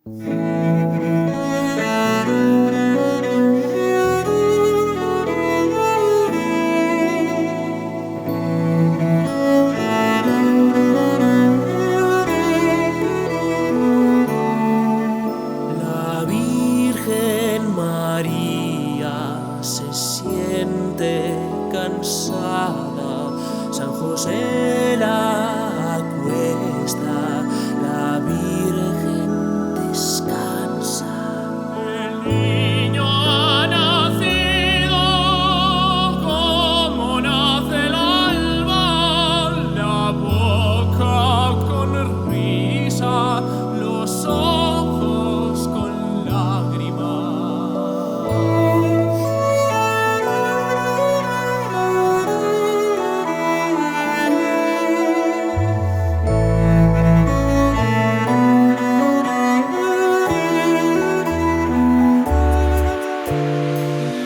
La Virgen María se siente cansada, San José la acuesta, la Virgen descansa. El niño ha nacido como nace el alba, la boca con risa, los ojos con lágrimas.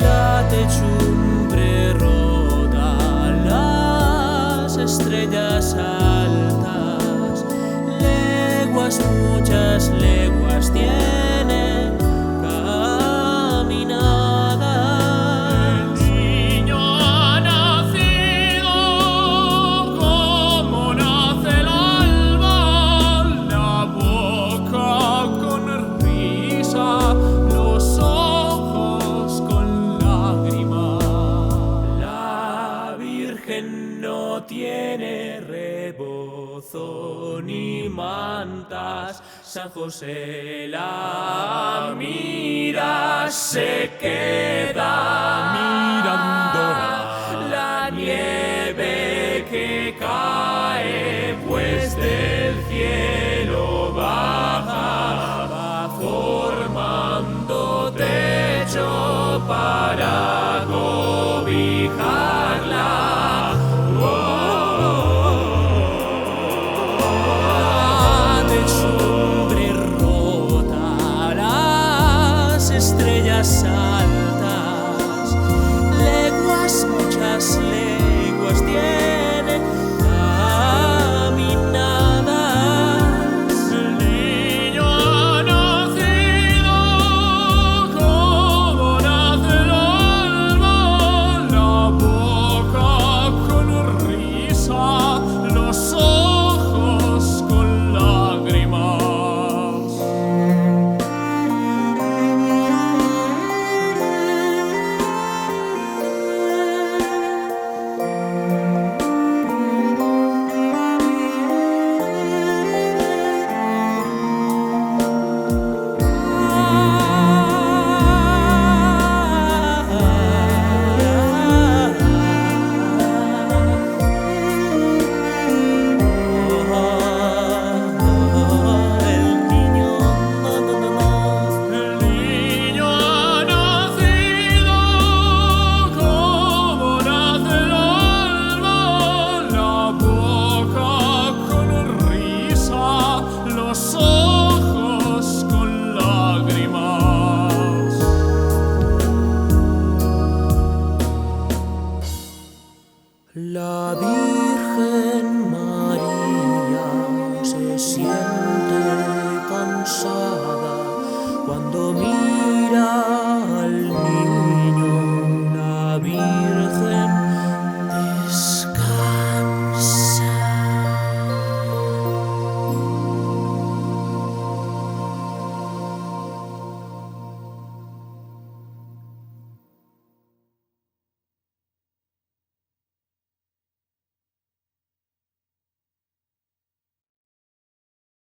La techumbre roda, las estrellas altas, leguas, muchas leguas tiene caminada. El niño ha nacido como nace el alba, la boca con risa, los ojos con lágrimas. La Virgen no tiene rebozo ni mantas, San José la mira, se queda mirándola.